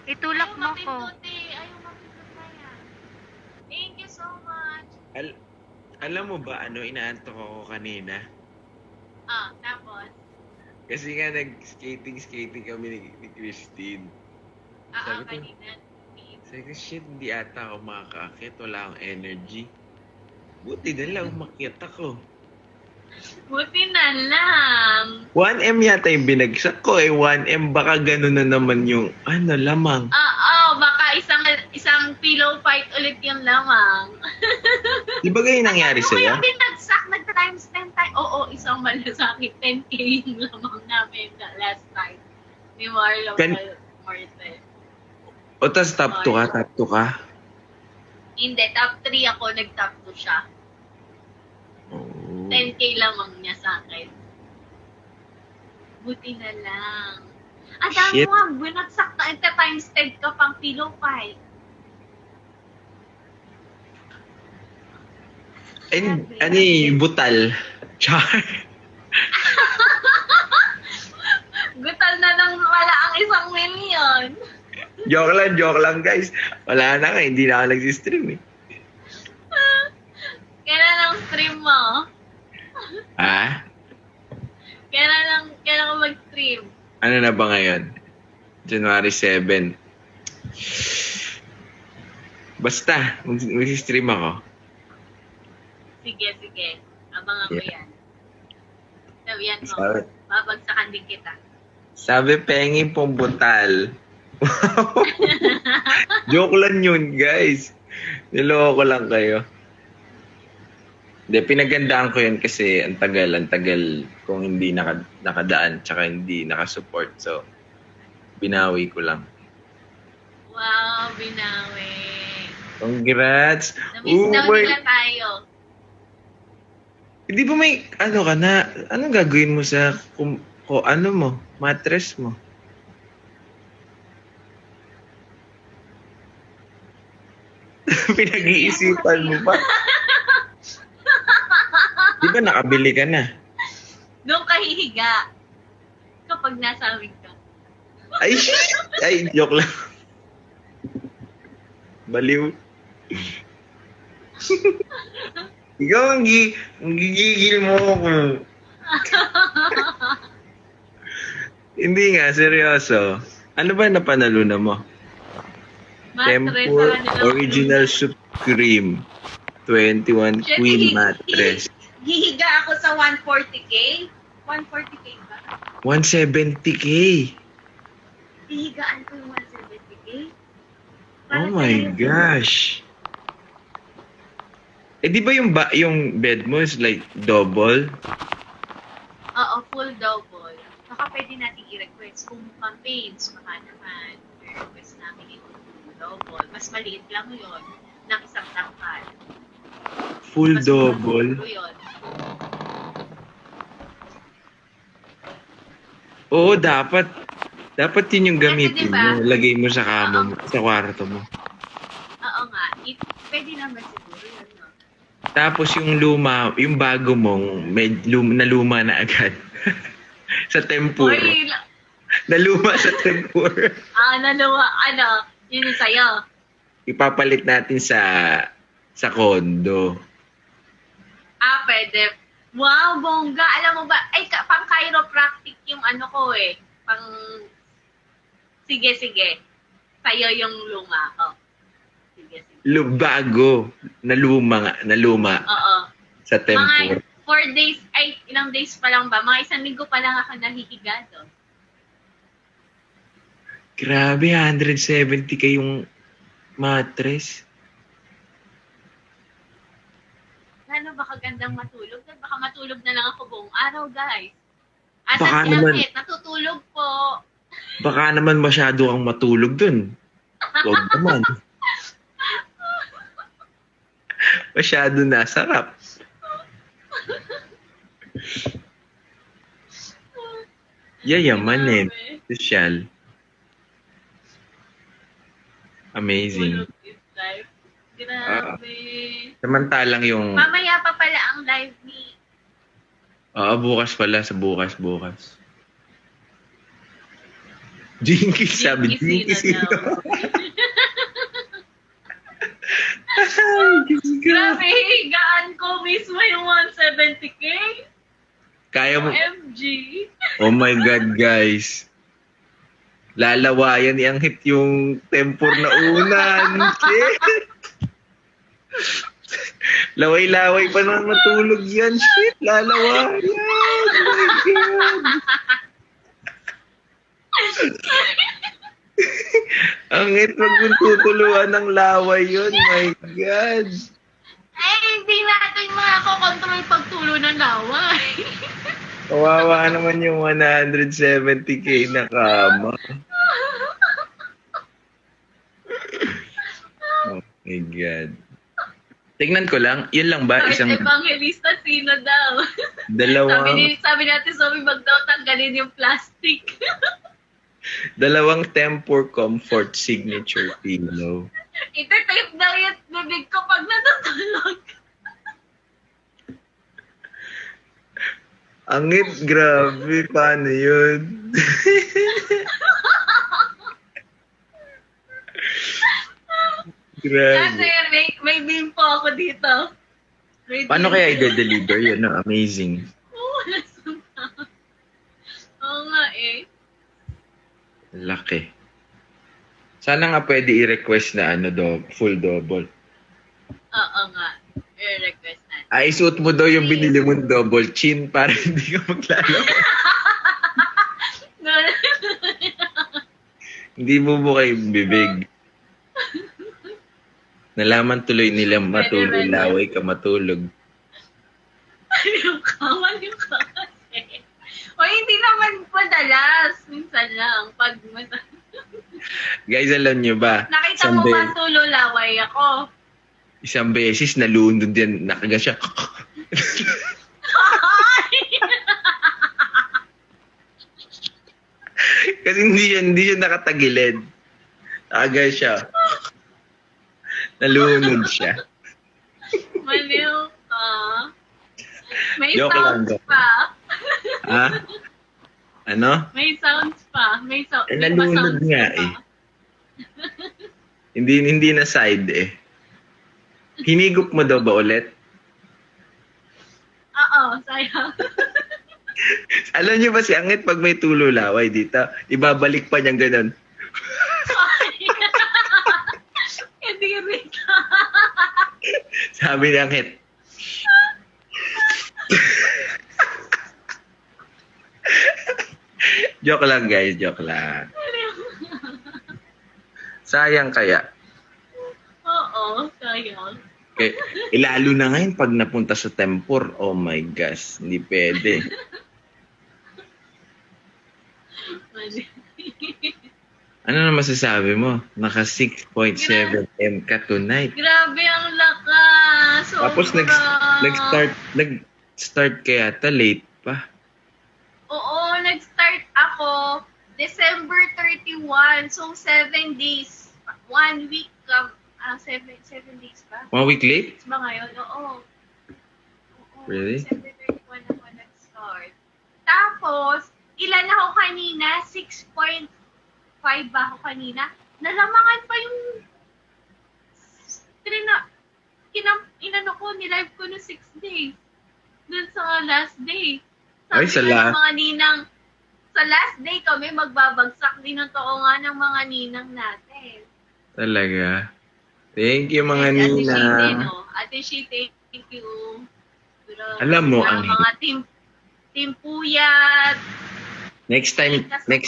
Itulak mo ko. Ayaw mapindot na yan. Thank you so much. Alam mo ba, inaantok ako kanina? Tapos? Kasi nga nag-skating kami ni Christine. Sabi ko, Kanina. Sabi ko, shit, hindi ata ako makakakit. Wala akong energy. Buti na lang, umakyat ako. Buti na lang. 1M yata yung binagsak ko 1M, baka gano'n na naman yung, lamang. Baka isang pillow fight ulit yung lamang. Di ba ganyan nangyari sa'yo? Yung binagsak, nag-times 10 tayo. Oo, isang malasakit. 10K yung lamang namin last time. Ni Marlo Martel. O tas top 2 ka? Hindi, top 3 ako, nag-top 2 siya. Oh. 10K lamang niya sa akin. Buti na lang. Ang dami Shit. mo nga, binagsak na times 10 ka pang pillow fight. Butal. Char. Gutal na lang wala ang 1,000,000. Joke lang guys. Wala na nga, hindi na ako nag-stream eh. Kailan ang stream mo? Ha? Kailan ko mag-stream? Ano na ba ngayon? January 7. Basta, mag-stream ako. Sige. Abangan ko yan. Sabihan mo, Sabi, babagsakan din kita. sabi pengi pong butal. Joke lang yun, guys. Niloko lang kayo. Hindi, pinagandaan ko yun kasi ang tagal kung hindi nakadaan tsaka hindi nakasupport. So, binawi ko lang. Wow, binawi. Congrats! Namiss daw nila tayo. Hindi ba may, anong gagawin mo sa, mattress mo? Pinag-iisipan mo pa. Di ba nakabili ka na? Doon ka hihiga. Kapag nasa amin ka. Ay, joke lang. Baliw. Ikaw ang gigigil mo ako. Hindi nga, seryoso. Ano ba napanalunan mo? Mattress Tempur sa kanila. Original Supreme 21 Shit, Queen Mattress. Hihiga ako sa 140K? 140K ba? 170K. Hihigaan ko yung 170K? Oh my gosh. Di ba yung bed mo is like double? Oo, full double. Baka pwede natin i-request kung campaigns, baka naman i-request namin yung full double. Mas maliit lang yun ng isang tangkal. Full Mas double. maliit yun. Oo, dapat yun yung gamitin Kasi diba, mo. Lagay mo sa kama mo, sa kwarto mo. Oo nga. Pwede naman siguro yun, no? Tapos yung bago mong naluma na agad. Sa Tempur. Oy, Naluma sa Tempur. yun yung sa'yo. Ipapalit natin sa condo. Pwede. Wow, bongga. Alam mo ba, pang chiropractic yung ko eh. Sige. Sa'yo yung luma ko. Sige. Bago. Naluma. Oo. Sa Tempur. Mga 4 days, ilang days pa lang ba? Mga 1 linggo pa lang ako nahihiga doon. Grabe, 170K yung mattress. Ano ba kagandang matulog? Baka matulog na lang ako buong araw, guys. Baka Asan si naman. Amet? Natutulog po. Baka naman masyado kang matulog dun. Huwag naman. Masyado na sarap. Yayaman eh. Social. Amazing. Tulog is life. Grabe. Samantalang yung... Mamaya pa pala ang live ni... bukas pala. Sa bukas. Jinky, sabi. Jinky Jinky sino? daw. Ay, Diyos ko. Grabe, higaan ko mismo yung 170k. Kaya mo. OMG. Oh my God, guys. Lalawayan ang hit yung tempor na unan. Shit. Laway-laway pa naman matulog yan. Shit, lalawayan. Oh my God. Ang hit, wag mong tutuluan ng laway yun. My God. Eh, hindi natin makakontrol pagtulo ng laway. Kawawa naman yung 170k na kama. Oh my God. Tignan ko lang, yun lang ba? Kahit Isang evangelista, sino daw? dalawang Sabi natin, Sophie, wag daw tanggalin yung plastic. dalawang Tempur Comfort signature pillow. Ite-tape daw yung bibig ko pag natutulog. Angit, grabe. Paano yun? Kasi Grabe. may beam po ako dito. May Paano beam. kaya i-deliver yun? No? Amazing. Wala sumpa. Oo nga eh. Laki. Sana nga pwede i-request na full double. Oo nga. I-request natin. Ay, isuot mo daw yung binili mong double chin para hindi ka maglalaro. Hindi mo yung bibig. Nalaman tuloy nila matulog, laway ka matulog. Yung kasi. O hindi naman madalas. Minsan lang. Pag Guys, alam nyo ba? nakita mo ba tulo laway ako? Isang beses nalunod yan, nakaga siya. Kasi hindi siya nakatagilid. Nakaga siya. Nalunod siya. Maliw ka. May Joke lang, sounds joke. pa. Ha? Ano? May sounds pa. May Eh, may nalunod pa-sounds nga pa. eh. Hindi na side eh. Hinigup mo daw ba ulit? Oo, sayang. Alam niyo ba si Angit pag may tulo laway dito, ibabalik pa niyang ganun. Hindi rin. Sabi ni Angit. Joke lang guys, joke lang. Sayang kaya. Oo, sayang. Eh, lalo na ngayon pag napunta sa Tempur, oh my gosh, hindi pwede. Ano na masasabi mo? Naka 6.7M ka tonight. Grabe ang lakas. Sobra. Tapos nag-start kaya ta late pa. Oo, nag-start ako December 31. So, 7 days. 1 week. 7 days pa? 1 week late? Ba ngayon? Oo. Really? December 31 ako nag-start. Tapos, ilan ako kanina? 6.5 ba ako kanina? Nalamangan pa yung inano ko, nilive ko no 6 days. Dun sa last day. Ay, sa last- mga ninang, sa last day kami magbabagsak din ng too nga ng mga ninang natin. Talaga. Thank you mga Ate Shi, nina. no? Ate Shi, thank you. Pero, Alam mo, ang ang- mga team Puyat. Next time pag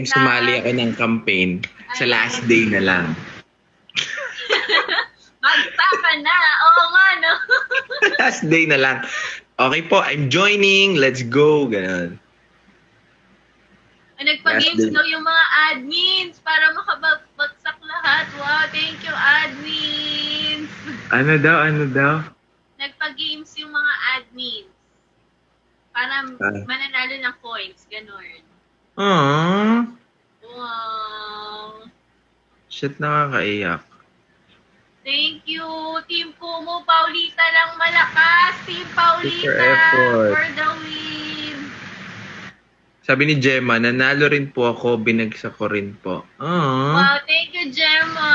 sumali ako ng campaign, sa last day na lang. Magtaka na. Oo nga, no? Last day na lang. Okay po, I'm joining. Let's go. Ganon. Nagpag-games Last day. daw yung mga admins para makabagsak lahat. Wow, thank you, admins. Ano daw? Nagpag-games yung mga admins. Para mananalo ng coins. Ganon. Aww. Wow. Shit, nakakaiyak. Thank you, Team Kumu. Paulita lang malakas. Team Paulita Super effort. for the win. Sabi ni Gemma, nanalo rin po ako, binagsak ko rin po. Aww, Wow, thank you, Gemma.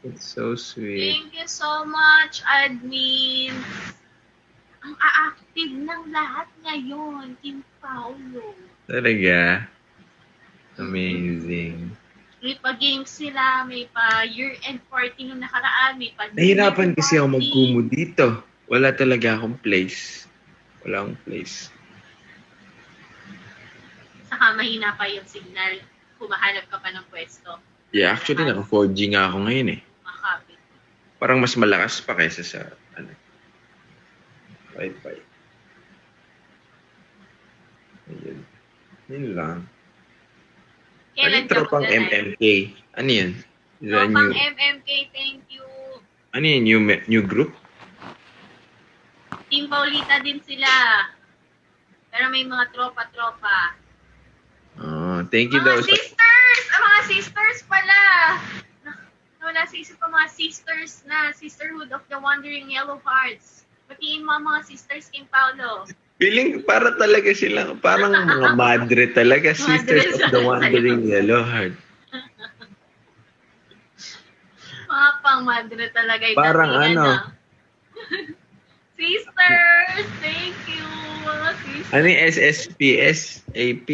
it's so sweet. Thank you so much, admin. Ang a-active ng lahat ngayon, Team Paolo. Talaga. Amazing. May pa-games sila, may pa-year-end party nung nakaraan, may pa Nahirapan kasi ako party. magkumo dito. Wala talaga akong place. Wala akong place. Saka mahina pa yung signal. Kumahanap ka pa ng pwesto. Yeah, actually, naka 4G nga ako ngayon eh. Makapit. Parang mas malakas pa kaysa sa Wi-Fi. Ayun. Yun lang. Ano Kailan yung ka tropang magla-live? MMK? Ano yun? Is that Tropang new, MMK, thank you. ano yun? New group? Team Paulita din sila. Pero may mga tropa-tropa. Oh, thank you daw. Mga sisters! Mga sisters pala! Wala sa isip ko mga sisters na. Sisterhood of the Wandering Yellow Hearts. Batiin mo ang mga sisters King Paulo. Feeling para talaga sila, parang mga madre talaga. Sisters of the Wandering Yellow Heart. Mga pang madre talaga yung Parang datingan, ano? ah. Sisters! Thank you! Mga sisters. Ano yung SSPS? AP?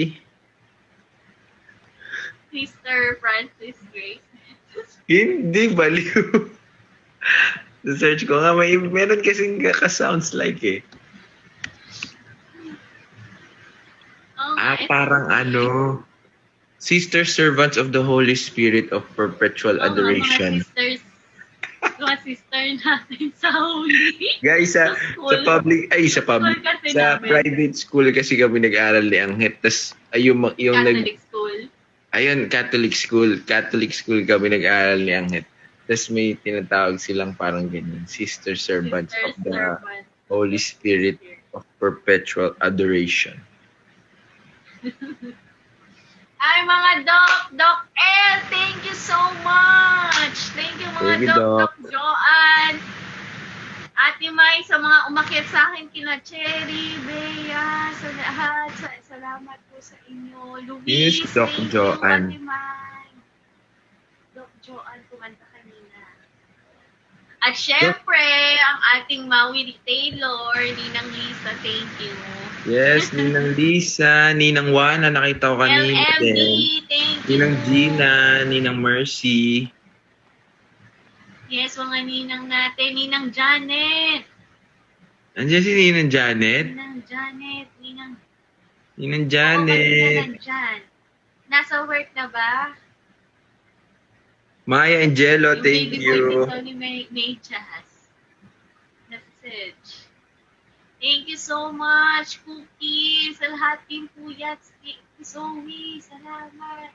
Sister Francis Grace. Hindi, baliw. Search ko nga, meron kasing ka-sounds like eh. Oh, Parang ano, Sister Servants of the Holy Spirit of Perpetual Adoration. Mga sister natin sa Holy. Guys, sa Kasi private school kasi kami nag-aaral ni Anghet. Tapos, yung Catholic school. ayun, Catholic school kami nag-aaral ni Anghet. Tapos may tinatawag silang parang ganyan, Sister Servants of the Holy Spirit of Perpetual Adoration. Ay, mga Doc L, thank you so much. Thank you mga Thank you, Doc Joanne. Ate May, sa mga umakyat sa akin, kina Cherry, Bea, sa lahat, salamat po sa inyo. Luis, Yes, Doc thank Joanne. you, Ate May. Doc Joanne, kumanta kanina. At syempre, ang ating Maui Taylor, Ninang Lisa, thank you. Yes, Ninang Lisa, Ninang Juana, nakita ko kanina LMD, din. thank you. Ninang Gina, Ninang Mercy. Yes, mga ninang natin. Ninang Janet. Andiyan si Ninang Janet. Ninang Janet. Ninang Ninang Oo, Janet. kanina nandyan. Nasa work na ba? Maya Angelo, Yung thank baby you. boy ni May Jazz. Message. Thank you so much, Cookie. Sa lahat din po yan. Thank you, Zoe. Salamat.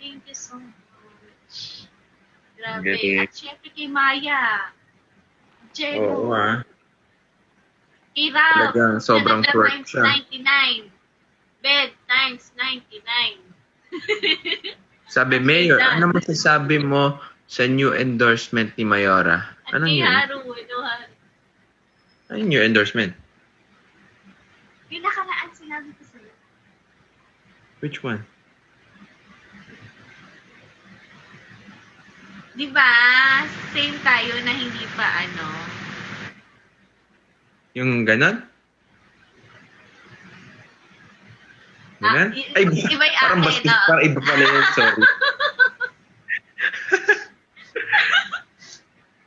Thank you so much. Grabe. Galing. At syempre kay Maya. Jello. Oo Kay Ralph. Talagang sobrang Talaga short times siya. 99. Bed times 99. Sabi, Mayor, ano masasabi mo sa new endorsement ni Mayora? At Ano kay yun? Haru, Ano yung new endorsement? yung nakaraan sinabi ko sa'yo. Which one? Di ba? Same tayo na hindi pa ano. Yung ganon? Ganon? Ay, iba yung parang akin, bastos, oo. parang iba pala yun, sorry.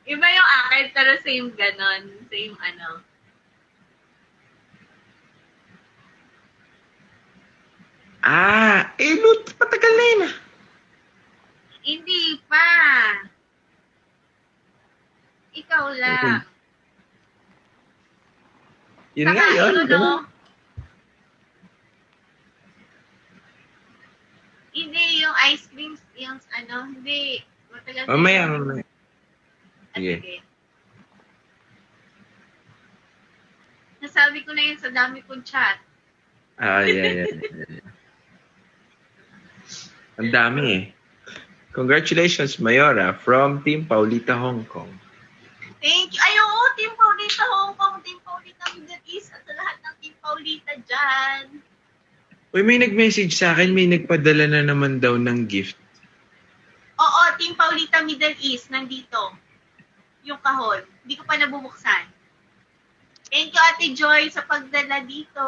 Iba yung akin, pero same ganon. Same ano. Patagal na yun ah. Hindi pa. Ikaw lang. Yun nga yun. Ano, Ganon. hindi, yung ice cream, yung ano, hindi. Matagal na Mamaya. yun. Sige. Sige. Nasabi ko na yun sa dami kong chat. Yeah. Ang dami eh. Congratulations, Mayora, from Team Paulita, Hong Kong. Thank you. Ay, oo, Team Paulita Hong Kong, Team Paulita Middle East, at sa lahat ng Team Paulita dyan. Uy, may nag-message sa akin, may nagpadala na naman daw ng gift. Oo, Team Paulita Middle East, nandito. Yung kahon. Hindi ko pa nabubuksan. Thank you, Ate Joy, sa pagdala dito.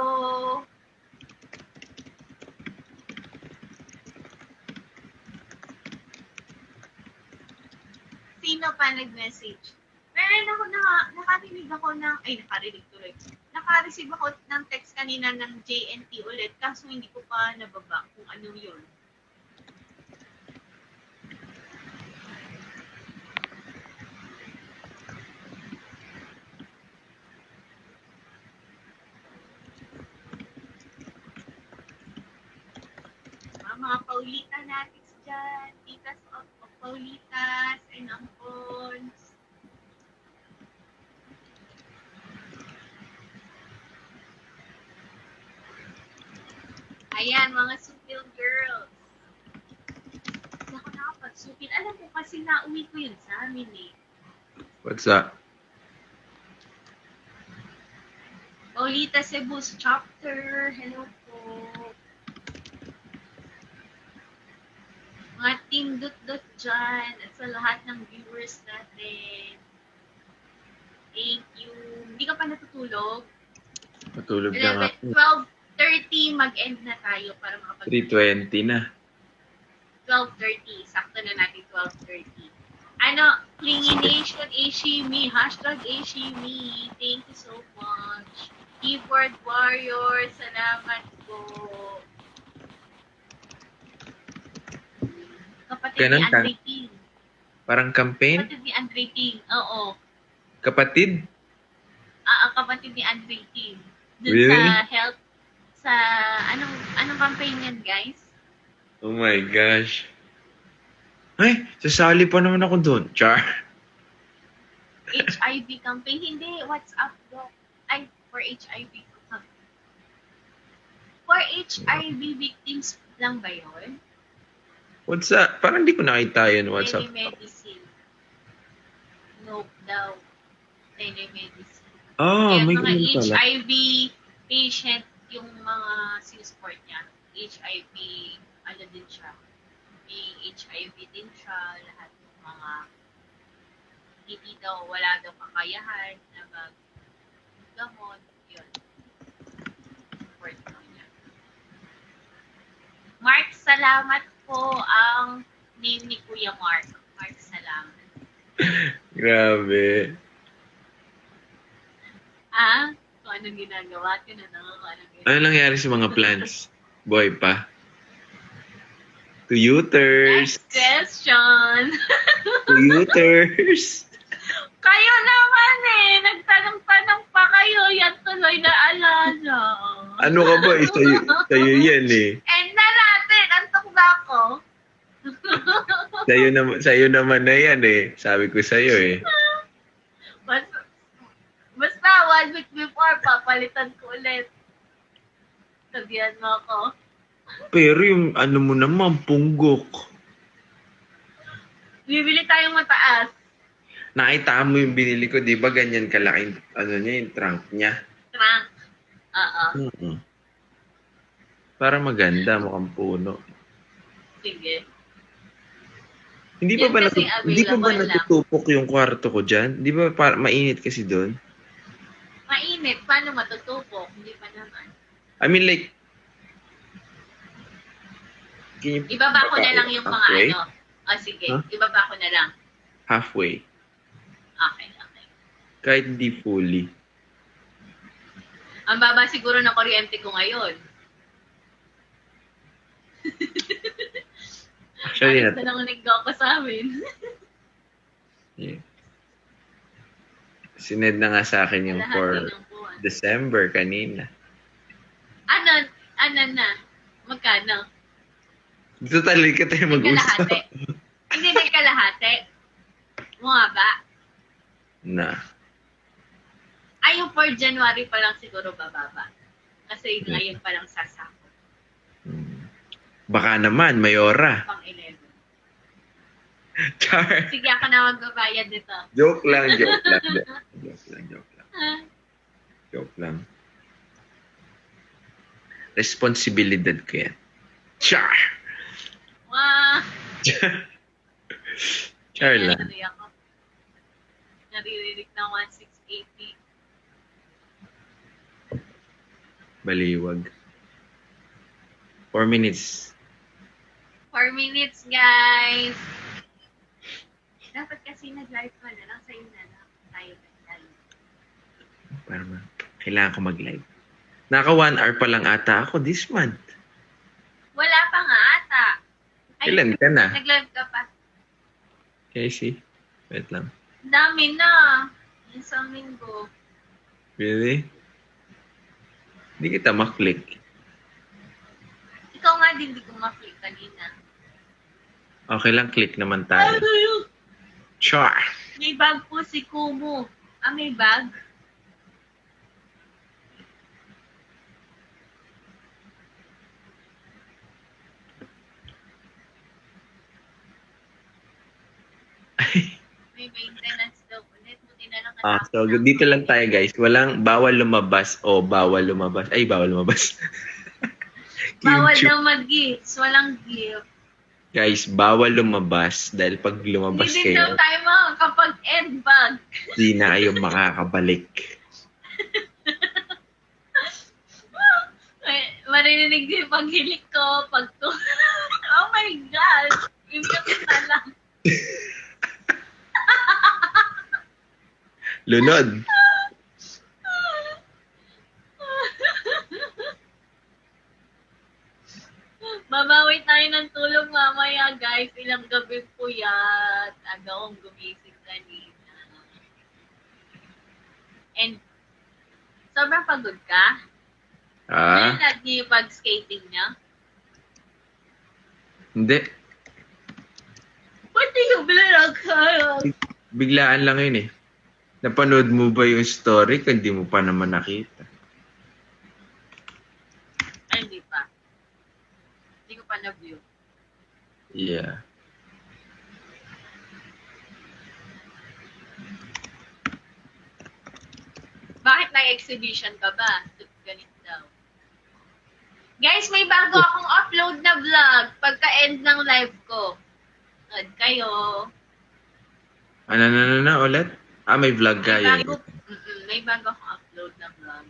Sino pa nag-message? Meron ako nakarinig ako ng, nakarinig tuloy. Naka-receive ako ng text kanina ng JNT ulit, kaso hindi ko pa nababa kung ano yun. Mga Paulita natin dyan, titas of Paulitas and Ampons. Ayan, mga supil girls. Hindi ako nakapag-supil. Alam ko kasi nauwi ko yun sa amin eh. What's that? Paulita Cebu's chapter. Hello po. Mga team dot dyan at sa lahat ng viewers natin. Thank you. Hindi ka pa natutulog? Matulog na nga. 12:30 mag-end na tayo para makapag- 3:20 na. 12:30. Sakto na natin 12:30. Clingy Nation, Ashimi, hashtag Ashimi. Thank you so much. Keyboard Warrior, salamat po. Kapatid Ganun ni ka? Andre King. Parang campaign? Kapatid ni Andre King, oo. Kapatid? Kapatid ni Andre King. Dun Really? sa health, sa, anong campaign yan, guys? Oh my gosh. Ay, sasali pa naman ako doon. Char. HIV campaign. Hindi, WhatsApp doc. Ay, for HIV campaign. For HIV victims lang ba yun? What's that? Parang di ko nakita yun. What's up? Telemedicine. Nope daw. Telemedicine. Oh, Kaya may mga ganun pala. HIV patient yung mga sinusupport niya. HIV, din siya. May HIV din siya. Lahat ng mga hindi daw, wala daw kakayahan na mag-gamot. Yun. Support daw niya. Mark, salamat po ang name ni Kuya Mark. Mark, salamat. Grabe. Kung anong ginagawa, tinanong. Ano nangyari sa mga plans? Boy pa. Tuyuters. Next question. Tuyuters. Kayo naman nagtanong-tanong pa kayo, yan tuloy na alala. Ano ka ba? Sa'yo yan eh. And na natin, antok na ako. Sa'yo naman na yan eh. Sabi ko sa'yo eh. Basta 1 week before, papalitan ko ulit. Sabihan mo ako. Pero yung ano mo naman, punggok. Bibili tayong mataas. Nakita mo yung binili ko, di ba ganyan kalaki, yung trunk niya? Trunk. Oo. Mm-hmm. Para maganda, mukhang puno. Sige. Hindi pa Yan ba, kasi hindi pa ba available lang. natutupok yung kwarto ko dyan? Di ba mainit kasi doon? Mainit. Paano matutupok? Hindi pa naman. I mean like, can you Ibaba ko na lang yung mga halfway? sige. Huh? Ibaba ko na lang. Halfway. Okay. Kahit hindi fully. Ang baba siguro ng kuryente ko ngayon. Actually, Alis na lang nag-go ko sa amin. yeah. Sined na nga sa akin yung Lahat for ng buwan. December kanina. Ano na? Magkano? Totally ka tayo mag-usap. Kalahati. Hindi may kalahati. Bumaba. Na. Ay, yung for January pa lang siguro bababa. Kasi ngayon pa lang sasako. Baka naman, Mayora. Pang 11. Char. Sige, ako na magbabayad nito. Joke lang. Responsibilidad ko yan. Char! Wow! Char lang. Naririnig ng 1680. Baliwag. 4 minutes. 4 minutes, guys. Dapat kasi nag-live ka na lang. Sa'yo na lang. Tayo nag-live. Kailangan ko mag-live. Naka 1 hour pa lang ata ako this month. Wala pa nga ata. Ay, Kailan ka na? nag-live ka pa. Casey? Wait lang. Dami na. Isang linggo. Really? Hindi kita maklik. Ikaw nga din, di ko ma-click kanina. Okay lang, click naman tayo. Char! May bag po si Kumu. Ah, may bag? May maintenance daw ulit. Buti na lang So dito lang tayo guys. Bawal lumabas o bawal lumabas. Ay, bawal lumabas. Bawal YouTube. daw mag-gifts. Walang gift. Guys, bawal lumabas dahil pag lumabas Hindi din daw kayo, tayo makakapag-end bag. di na kayo makakabalik. Maririnig din yung paghilik ko, oh my God! Imagine na lang. Lunod. Babawi tayo ng tulog mamaya, guys. Ilang gabi po yan. Aga akong gumising kanina. And, sobrang pagod ka? Ah, Lagi yung pag-skating niya? hindi. Ba't di ka bilang Biglaan lang yun eh. Napanood mo ba yung story kung di mo pa naman nakita? Ay, hindi pa. Hindi ko pa na-view. Yeah. Bakit nag-exhibition ka ba? Ganito daw. Guys, may bago akong upload na vlog pagka-end ng live ko. Nood kayo. Ano ulit? Ah, may vlog ka May yun. bago, may bago akong upload na vlog.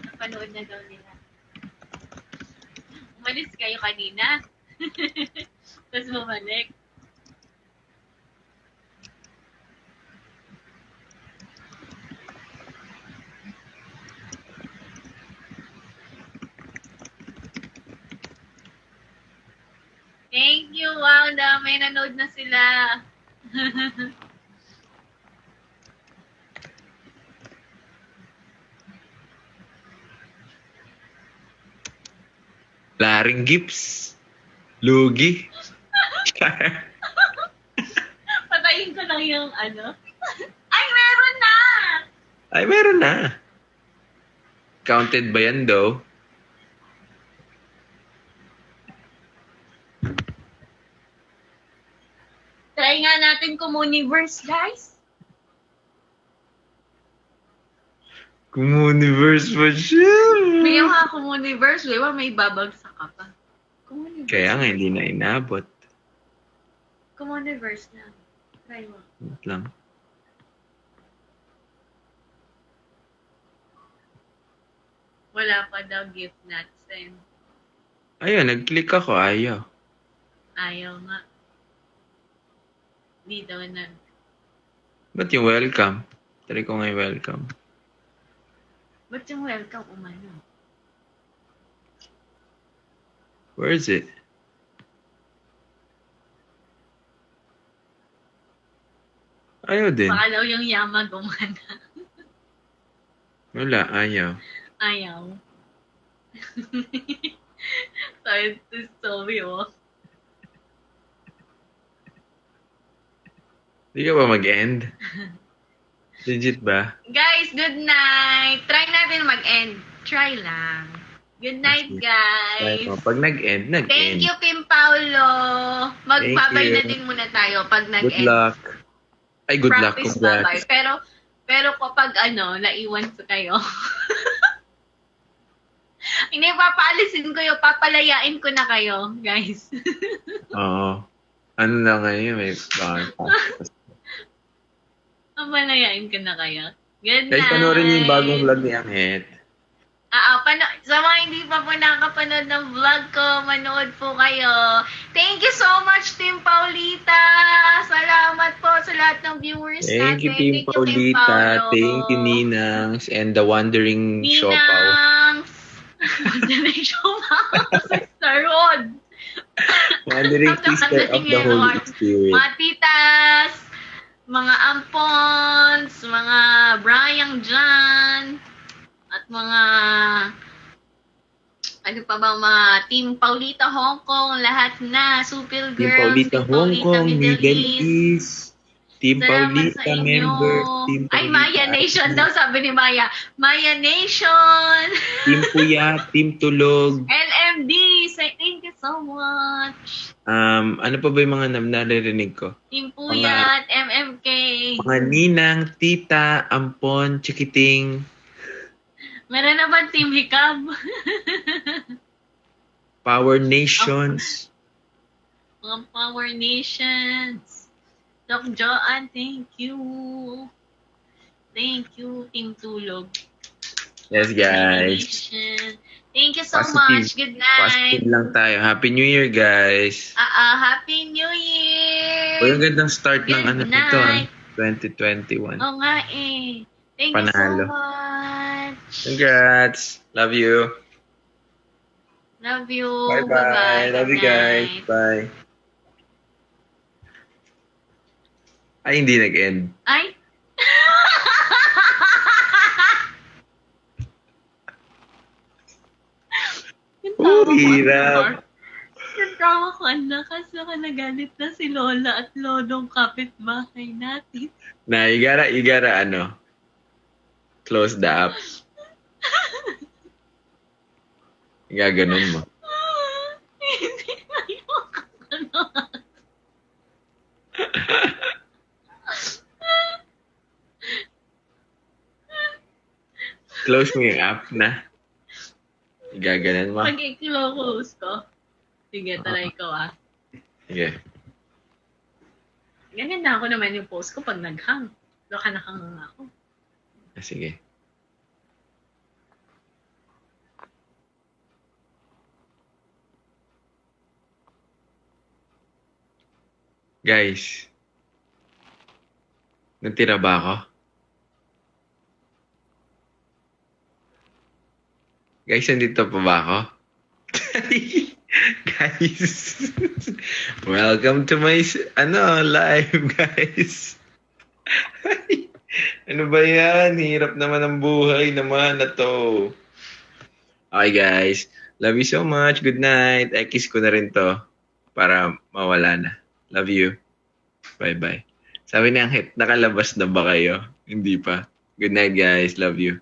Napanood na daw nila. Umalis kayo kanina. Tapos bumalik. Thank you, wow, may nanood na sila. Laring Gips. Lugi. Patayin ko lang yung ano. Ay, meron na! Ay, meron na. Counted ba yan, though? Try nga natin Communiverse, guys. Communiverse pa siya. May mga Communiverse, di ba? May babagsak ka pa. Communiverse. Kaya nga, hindi na inabot. Communiverse na. Try mo. Wait lang. Wala pa daw gift natin. Ayun, nag-click ako. Ayaw. Ayaw nga. Di daw na. Ba't yung welcome? Try ko nga yung welcome. Ba't yung welcome umano? Where is it? Ayaw din. Baka daw yung yama gumana. Wala, ayaw. Ayaw. Sorry to sorry, oh. Di ka ba mag-end? Legit ba? Guys, good night. Try natin mag-end. Try lang. Good night, guys. Pag nag-end, nag-end. Thank you, Kim Paulo. Magbabay Thank you. na din muna tayo pag Good nag-end. luck. Ay, good luck. Practice Congrats. babay. Pero kapag naiwan ko kayo, hindi, papaalisin ko yun, papalayain ko na kayo, guys. Oo. Ano na ngayon, may Papalayain ko na kayo. Good Guys, night. panoorin niyo yung bagong vlog ni Anghet. Sa mga hindi pa po nakapanood ng vlog ko, manood po kayo. Thank you so much, Team Paulita. Salamat po sa lahat ng viewers Thank you, Team Paulita. Paolo. Thank you, Ninangs. And the Wandering Siopaw. Ninangs. Wandering Siopaw. Sister Rod. Wandering Sister of the Holy Spirit. Mga titas, mga ampons, mga Brian John, at mga ano pa ba, mga Team Paulita Hong Kong, lahat na, Super Team Girls, Paulita Hong Kong, Middle East. Team Salamat Paulita sa inyo. member. Team Ay, Paulita Maya Nation daw, sabi ni Maya. Maya Nation! Team Puyat, Team Tulog. LMD, say thank you so much. Ano pa ba yung mga naririnig ko? Team Puyat, MMK. Mga Ninang, Tita, Ampon, Chikiting, Meron na ba Team Hikab? Power Nations. Mga Power Nations. Doc Joanne, thank you. Thank you, Team Tulog. Yes, guys. Nation. Thank you so Positive. much. Good night. Positive lang tayo. Happy New Year, guys. Happy New Year! Uy, ang gandang start ng Good nito, night. 2021. Oo nga eh. Thank Panalo. you so much. Congrats. Love you. Love you. Bye-bye. Love you, Good guys. night. Bye. Ay, hindi nag-end. Ay? Hirap. Yung tawa ko, ang lakas na nagalit na si Lola at Lodong kapitbahay natin. Na, you gotta, close the app. Gaganon mo. Hindi kayo Close mo yung app na. Gaganon mo. Pag i-close ko. Sige, try ko Sige. Ganyan na ako naman yung post ko pag nag-hang. Baka nakahang ako. Sige. Guys. Natira ba ako? Guys, nandito pa ba ako? Guys. Welcome to my live, guys. Ano ba yan? Hirap naman ang buhay naman na to. Okay, guys. Love you so much. Good night. I kiss ko na rin to para mawala na. Love you. Bye-bye. Sabi ni Anghet, nakalabas na ba kayo? Hindi pa. Good night, guys. Love you.